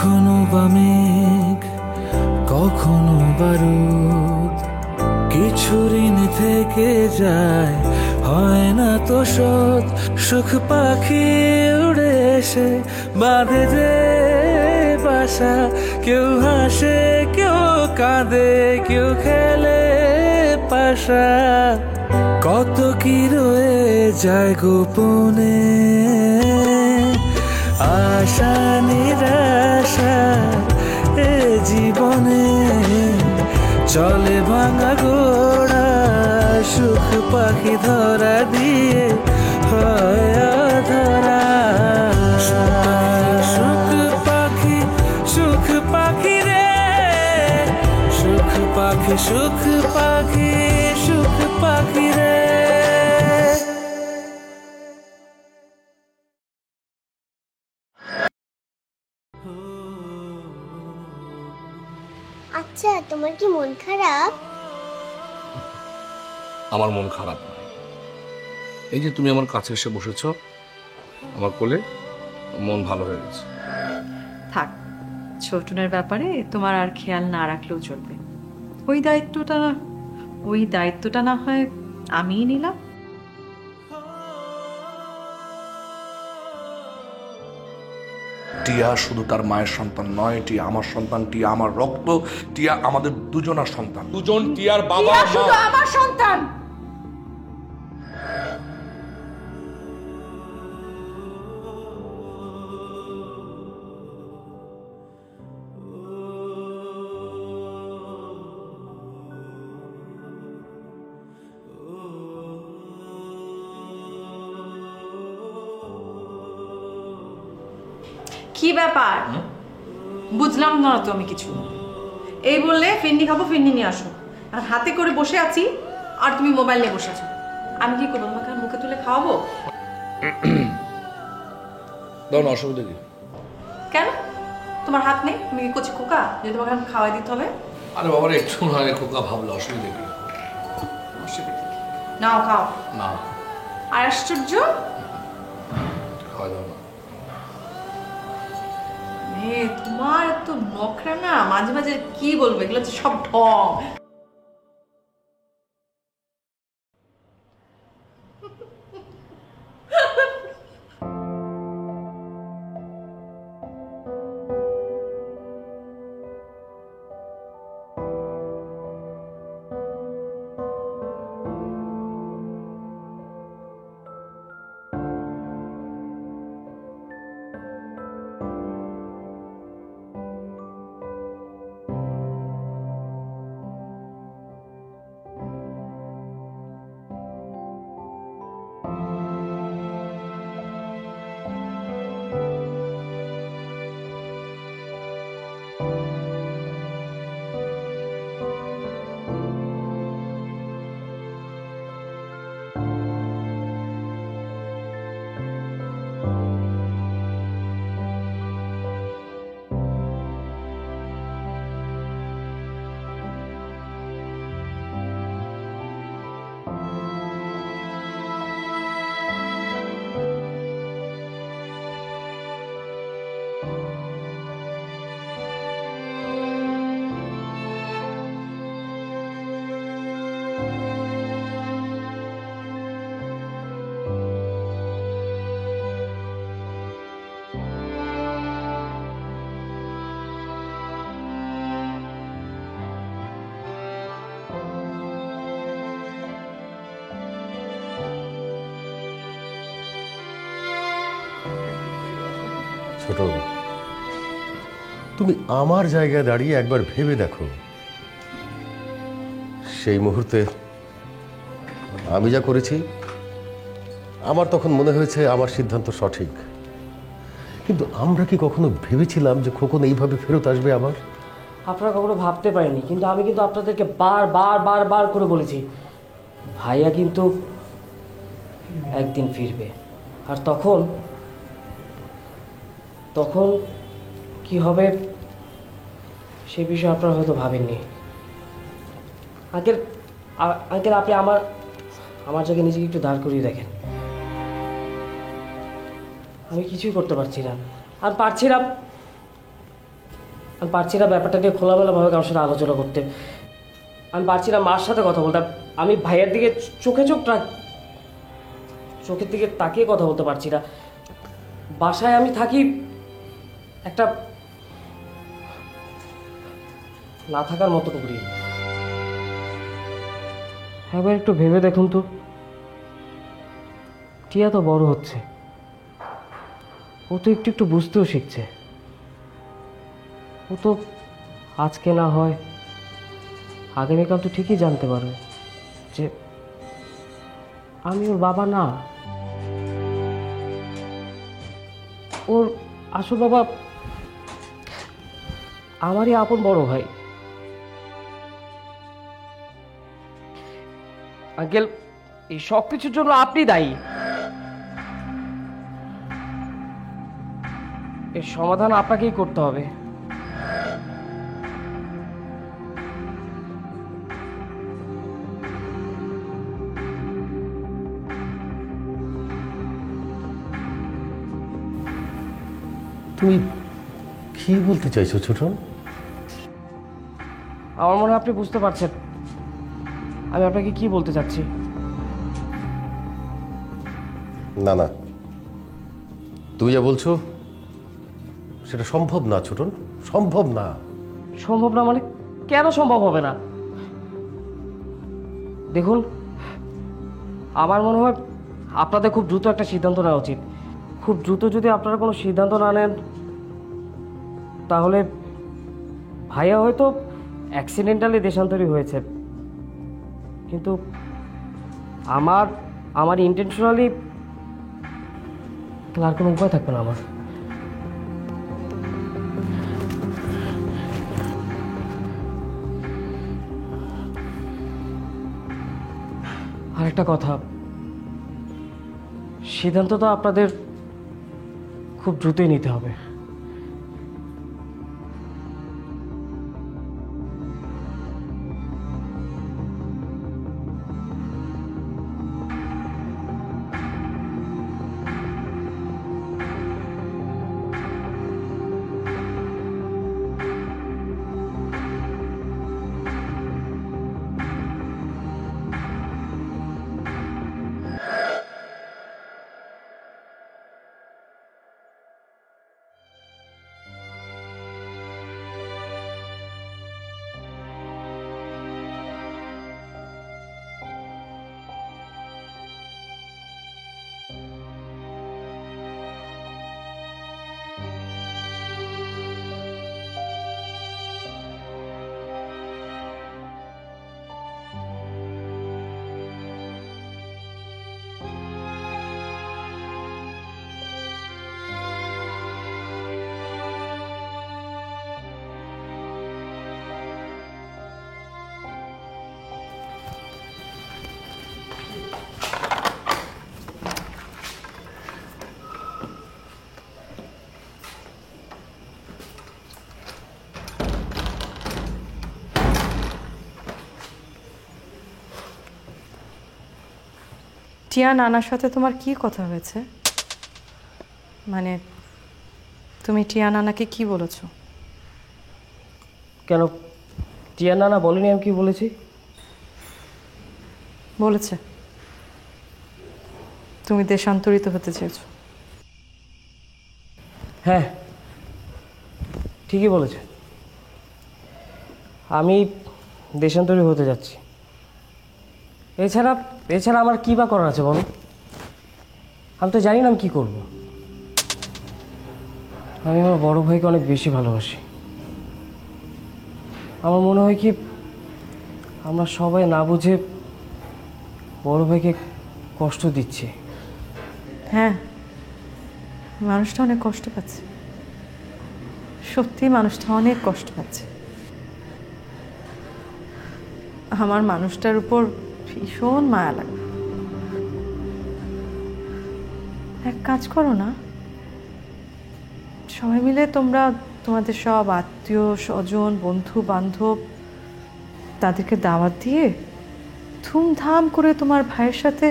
কখনো বা মেঘ কখনো বা রোদ, কিছু ঋণ থেকে যায় হয় না তো শোধ। সুখ পাখি উড়ে এসে বাঁধে যে বাসা, কেউ হাসে কেউ কাঁদে কেউ খেলে পাশা। কত কি রয়ে যায় গোপনে, আশা নিরাশা এ জীবনে। চলে ভাঙা ঘোড়া সুখ পাখি ধরা দিয়ে হয় ধরা। সুখ পাখি রে, সুখ পাখি সুখ পাখি সুখ পাখি রে। আচ্ছা, তোমার কি মন খারাপ? আমার মন খারাপ নয়, এই যে তুমি আমার কাছে এসে বসেছো আমার কোলে, মন ভালো হয়ে গেছে। থাক, ছোটনের ব্যাপারে তোমার আর খেয়াল না রাখলেও চলবে। ওই দায়িত্বটা না হয় আমিই নিলাম। টিয়া শুধু তার মায়ের সন্তান নয়, টিয়া আমার সন্তান, টিয়া আমার রক্ত, টিয়া আমাদের দুজনের সন্তান। দুজন টিয়ার বাবা মা। শুধু আমার সন্তান। কি ব্যাপার? বুঝলাম না তো আমি কিছু। এই বললে ফিন্নি খাবো, ফিন্নি নিয়ে আসো, আর হাতে করে বসে আছি আর তুমি মোবাইল নিয়ে বসে আছো। আমি কি করবো? তোমাকে মুখে তুলে খাওয়াবো? দাও না, অসুবিধা কি? কেন? তোমার হাত নেই? তুমি কি কচি খোকা যে তোমাকে খাওয়াই দিতে হবে? আরে বাবার একটু নয় খোকা ভাবলে অসুবিধা কি? নাও খাও না। আর আশ্চর্য, খাওয়া দাও না। তোমার এত নখরা না, মাঝে মাঝে কি বলবো, এগুলো হচ্ছে সব ঢং। ছোট, তুমি আমার জায়গায় দাঁড়িয়ে একবার ভেবে দেখো, সেই মুহূর্তে আমি যা করেছি আমার তখন মনে হয়েছে আমার সিদ্ধান্ত সঠিক। কিন্তু আমরা কি কখনো ভেবেছিলাম যে খোকন এইভাবে ফেরত আসবে আবার? আপনারা কখনো ভাবতে পারেনি, কিন্তু আমি কিন্তু আপনাদেরকে বার করে বলেছি ভাইয়া কিন্তু একদিন ফিরবে। আর তখন কি হবে সে বিষয়ে আপনারা হয়তো ভাবেননি। আঙ্কেল আপনি আমার জায়গায় নিজেকে একটু দাঁড় করিয়ে দেখেন। আমি কিছুই করতে পারছি না, আর পারছি না আমি পারছি না ব্যাপারটা নিয়ে খোলামেলাভাবে কারোর সাথে আলোচনা করতে। আমি পারছি না মার সাথে কথা বলতে। আমি ভাইয়ের দিকে চোখের দিকে তাকিয়ে কথা বলতে পারছি না। বাসায় আমি থাকি একটা না থাকার মতো করি। একবার একটু ভেবে দেখুন তো, টিয়া তো বড় হচ্ছে, ও তো একটু একটু বুঝতেও শিখছে। ও তো আজকে না হয় আগামীকাল তো ঠিকই জানতে পারবে যে আমি ওর বাবা না, ওর আসল বাবা আমারই আপন বড় ভাই। আঙ্কেল, এই সব কিছুর জন্য আপনি দায়ী। এর সমাধান আপনাকেই করতে হবে। তুমি কি বলতে চাইছো ছোটন? আমার মনে হয় আপনি বুঝতে পারছেন আমি আপনাকে কি বলতে চাচ্ছি। না না, তুমি যা বলছো সেটা সম্ভব না ছোটন, সম্ভব না। সম্ভব না মানে কেন সম্ভব হবে না? দেখুন, আমার মনে হয় আপনাদের খুব দ্রুত একটা সিদ্ধান্ত নেওয়া উচিত। খুব দ্রুত যদি আপনারা কোনো সিদ্ধান্ত না নেন তাহলে ভাইয়া হয়তো অ্যাক্সিডেন্টালি দেশান্তরী হয়েছে, কিন্তু আমার ইন্টেনশনালি আর কোনো উপায় থাকবে না আমার। আরেকটা কথা, সিদ্ধান্ত তো আপনাদের খুব দ্রুতই নিতে হবে। টিয়া নানার সাথে তোমার কি কথা হয়েছে? মানে তুমি টিয়া নানাকে কি বলেছো? কেন, টিয়া নানা বলেনি আমি কি বলেছি? বলেছে তুমি দেশান্তরিত হতে চেয়েছো। হ্যাঁ, ঠিকই বলেছে, আমি দেশান্তরী হতে যাচ্ছি। এছাড়া আমার কী বা করার আছে বলো? আমি তো জানি না আমি কী করব। আমি আমার বড় ভাইকে অনেক বেশি ভালোবাসি। আমার মনে হয় কি আমরা সবাই না বুঝে বড় ভাইকে কষ্ট দিচ্ছি। হ্যাঁ, মানুষটা অনেক কষ্ট পাচ্ছে, সত্যি মানুষটা অনেক কষ্ট পাচ্ছে। আমার মানুষটার উপর ভীষণ মায়া লাগে। এক কাজ করো না, সবাই মিলে তোমরা তোমাদের সব আত্মীয় স্বজন বন্ধু বান্ধব তাদেরকে দাওয়াত দিয়ে ধুমধাম করে তোমার ভাইয়ের সাথে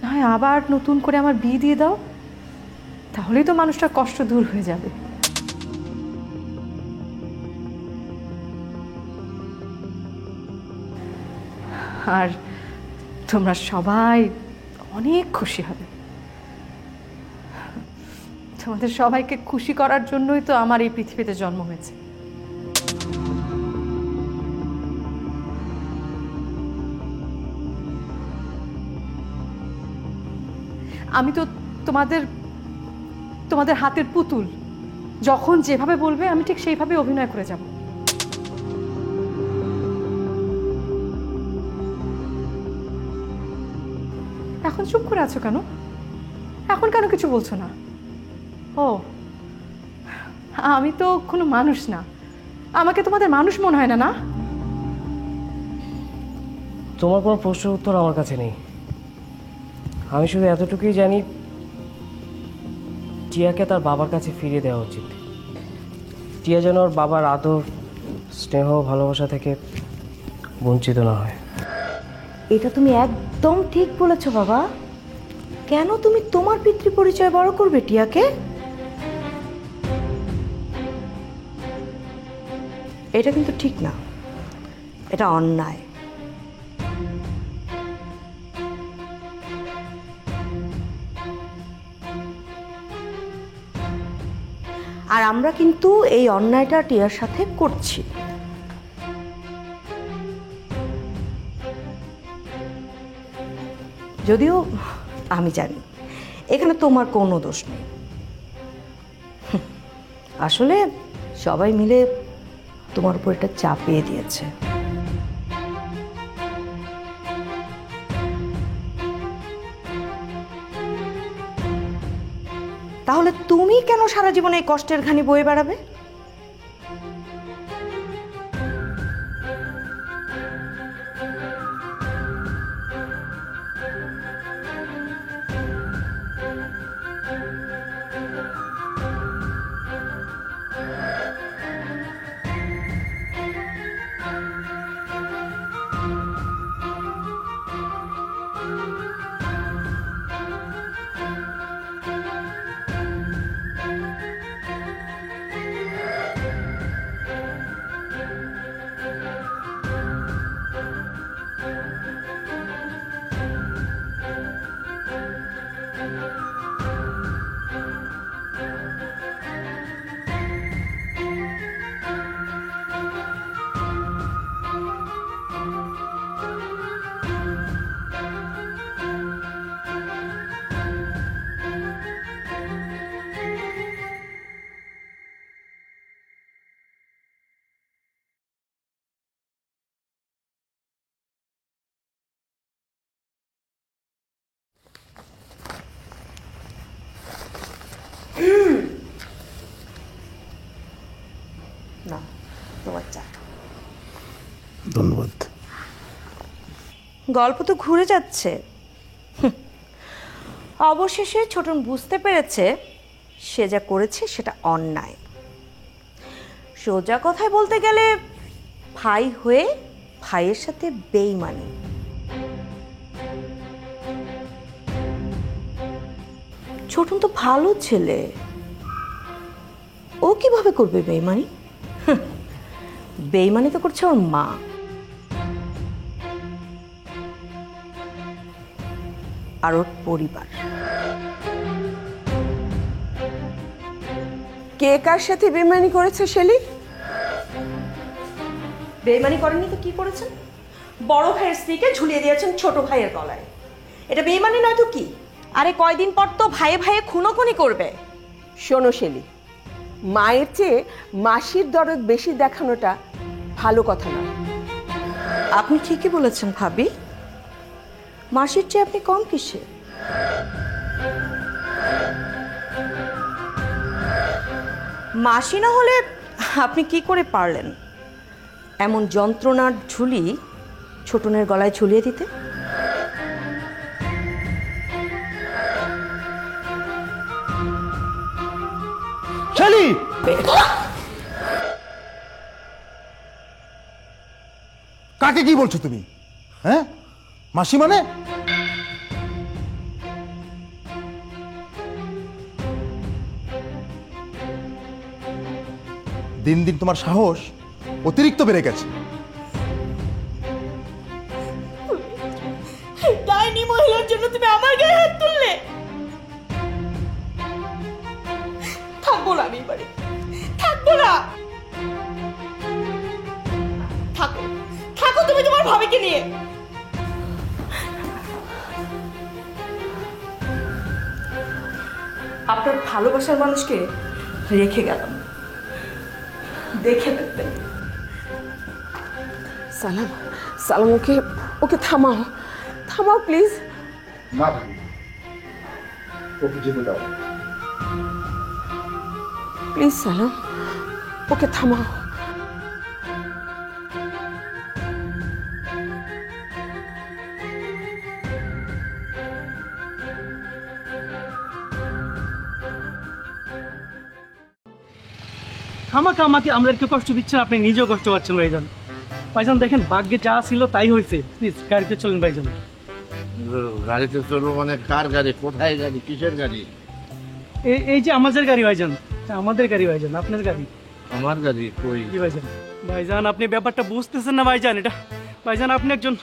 না হয় আবার নতুন করে আমার বিয়ে দিয়ে দাও, তাহলেই তো মানুষটার কষ্ট দূর হয়ে যাবে। আর তোমরা সবাই অনেক খুশি হবে। তোমাদের সবাইকে খুশি করার জন্যই তো আমার এই পৃথিবীতে জন্ম হয়েছে। আমি তো তোমাদের তোমাদের হাতের পুতুল, যখন যেভাবে বলবে আমি ঠিক সেইভাবে অভিনয় করে যাব। এখন চুপ করে আছো কেন? এখন কেন কিছু বলছো না? ও, আমি তো কোনো মানুষ না, আমাকে তোমাদের মানুষ মনে হয় না, না? তোমার কোনো প্রশ্নের উত্তর আমার কাছে নেই। আমি শুধু এতটুকুই জানি, টিয়াকে তার বাবার কাছে ফিরিয়ে দেওয়া উচিত। টিয়া যেন ওর বাবার আদর, স্নেহ, ভালোবাসা থেকে বঞ্চিত না হয়। এটা তুমি একদম ঠিক বলেছো বাবা। কেন তুমি তোমার পিতৃ পরিচয় বড় করবে টিয়াকে? এটা কিন্তু ঠিক না, এটা অন্যায়। আর আমরা কিন্তু এই অন্যায়টা টিয়ার সাথে করছি। যদিও আমি জানি এখানে তোমার কোনো দোষ নেই। আসলে সবাই মিলে তোমার উপর এটা চাপিয়ে দিয়েছে। তাহলে তুমি কেন সারা জীবনে এই কষ্টের ঘানি বয়ে বেড়াবে? না, তোমার চা। ধন্যবাদ। গল্প তো ঘুরে যাচ্ছে। অবশেষে ছোটন বুঝতে পেরেছে সে যা করেছে সেটা অন্যায়। সোজা কথায় বলতে গেলে ভাই হয়ে ভাইয়ের সাথে বেইমানি। ছোটন তো ভালো ছেলে, ও কিভাবে করবে বেইমানি? বেইমানি তো করছে ওর মা। আর ওর পরিবার। কে কার সাথে বেইমানি করেছে শেলি? বেইমানি করেননি তো কি করেছেন? বড় ভাইয়ের স্ত্রীকে ঝুলিয়ে দিয়েছেন ছোট ভাইয়ের গলায়। এটা বেইমানি নয় তো কি? আরে কয়দিন পর তো ভাইয়ে ভাইয়ে খুনোখুনি করবে। শোনো শেলি, মায়ের চেয়ে মাসির দরদ বেশি দেখানোটা ভালো কথা না। আপনি ঠিকই বলেছেন ভাবি, মাসির চেয়ে আপনি কম কিসে? মাসি না হলে আপনি কি করে পারলেন এমন যন্ত্রণার ঝুলি ছোটনের গলায় ঝুলিয়ে দিতে? শালি, কাকে কি বলছো তুমি? হ্যাঁ, মাসি মানে? দিন দিন তোমার সাহস অতিরিক্ত বেড়ে গেছে। এই মহিলার জন্য তুমি আমার গায়ে হাত তুললে? থাকবো না আমি এবারে, থাকবো না। থাকো থাকো তুমি তোমার ভাবিকে নিয়ে। আপনার ভালোবাসার মানুষকে রেখে গেলাম, দেখে দেখবেন। সালাম, সালাম, ওকে ওকে থামাও, থামাও প্লিজ। না ওকে যেতে দাও। প্লিজ সালাম, ওকে থামাও। আমাকে আমাদেরকে কষ্ট দিচ্ছেন, আপনি নিজেও কষ্ট পাচ্ছেন ভাইজান। ভাইজান দেখেন, ভাগ্যে যা ছিল তাই হয়েছে। প্লিজ গাড়িতে চলুন ভাইজান। গাড়িতে চলবো মানে কার গাড়ি, কোথায় গাড়ি, কিসের গাড়ি? এই যে আমাদের গাড়ি ভাইজান, আমাদের গাড়ি ভাইজান, আপনার গাড়ি। আমার গাড়ি কই? কি ভাইজান? ভাইজান আপনি ব্যাপারটা বুঝতেছেন না ভাইজান। এটা ভাইজান আপনি একজন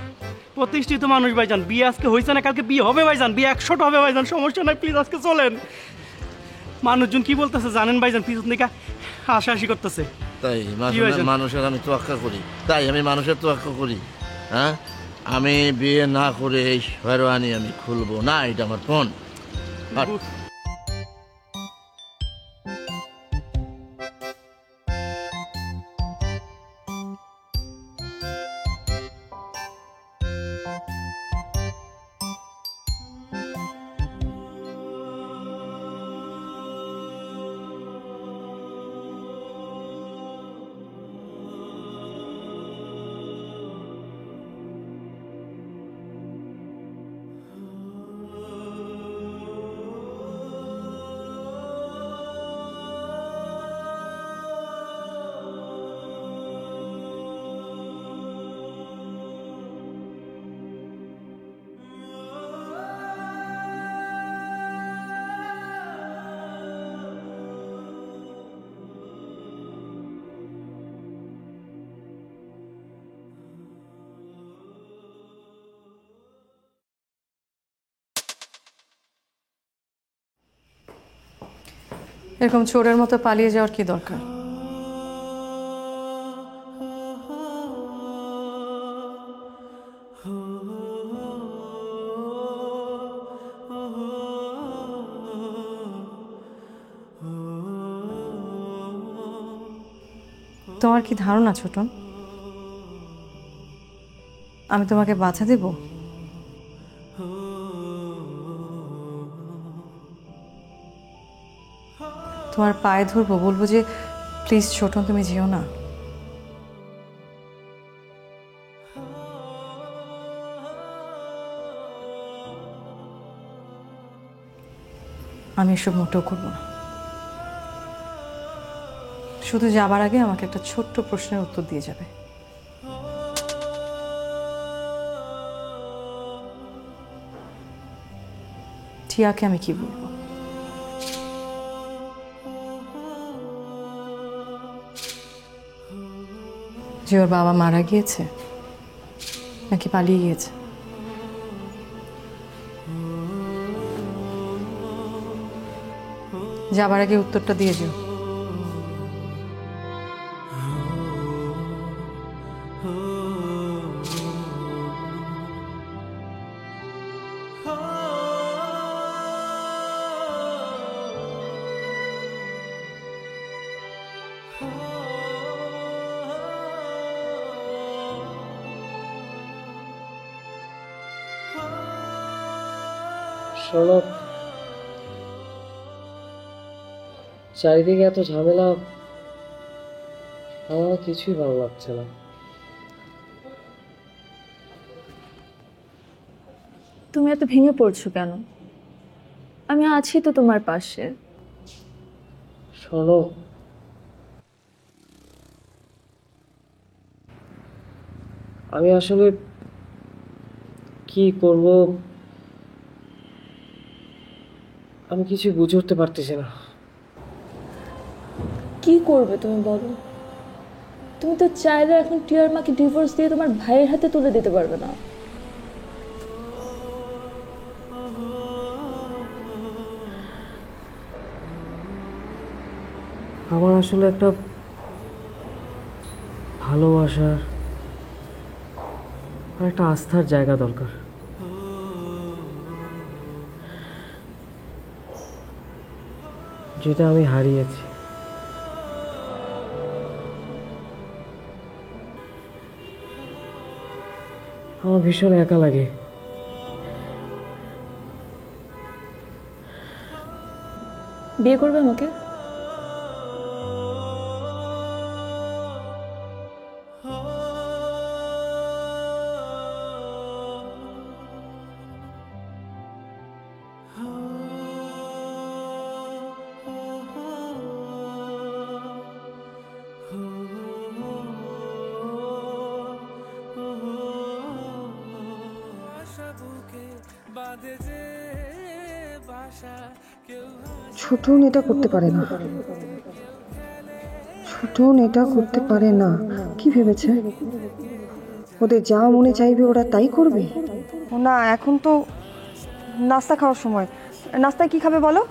প্রতিষ্ঠিত মানুষ ভাইজান, বিয়ে আজকে হয়েছে না কালকে বিয়ে হবে ভাইজান, বিয়ে 100টা হবে ভাইজান, সমস্যা নাই। প্লিজ আজকে চলেন। মানুষজন কি বলতেছে জানেন ভাইজান? পিছন থেকে হাসাহাসি করতেছে। তাই ভাইজান? মানুষের আমি তোয়াক্কা করি, তাই আমি মানুষের তোয়াক্কা করি। হ্যাঁ, আমি বিয়ে না করে এই শেরওয়ানি আমি খুলবো না, এটা আমার ফোন। এরকম চোরের মতো পালিয়ে যাওয়ার কি দরকার? তোমার কি ধারণা ছোটন, আমি তোমাকে বাধা দেব? তোমার পায়ে ধরবো, বলবো যে প্লিজ ছোটন তুমি যেও না? আমি এসব মোটেও করবো না। শুধু যাবার আগে আমাকে একটা ছোট্ট প্রশ্নের উত্তর দিয়ে যাবে। টিয়াকে আমি কি বলবো? যে ওর বাবা মারা গিয়েছে নাকি পালিয়ে গিয়েছে? যাবার আগে উত্তরটা দিয়ে যেও। শোনো, চারিদিকে এত ঝামেলা, আমার কিছুই ভালো লাগছে না। তুমি এত ভেঙে পড়ছো কেন? আমি আছি তো তোমার পাশে। শোনো, আমি আসলে কি করব আমি কিছু বুঝে উঠতে পারতেছি না। কি করবে তুমি বলো? তুমি তো চাইলে এখন টিয়ার মাকে ডিভোর্স দিয়ে তোমার ভাইয়ের হাতে তুলে দিতে পারবে না। আমার আসলে একটা ভালোবাসার আর একটা আস্থার জায়গা দরকার। যেটা আমি হারিয়েছি। আমার ভীষণ একা লাগে। বিয়ে করবে আমাকে? ছোটন এটা করতে পারে না, ছোটন এটা করতে পারে না। কি ভেবেছে? ওদের যা মনে চাইবে ওরা তাই করবে? না, এখন তো নাস্তা খাওয়ার সময়। নাস্তায় কি খাবে বলো?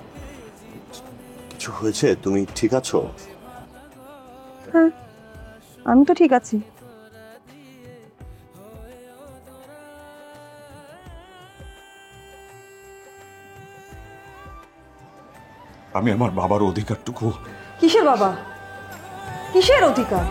কিছু হয়েছে? তুমি ঠিক আছো? হ্যাঁ, আমি তো ঠিক আছি। আমি আমার বাবার অধিকারটুকু। কিসের বাবা? কিসের অধিকার?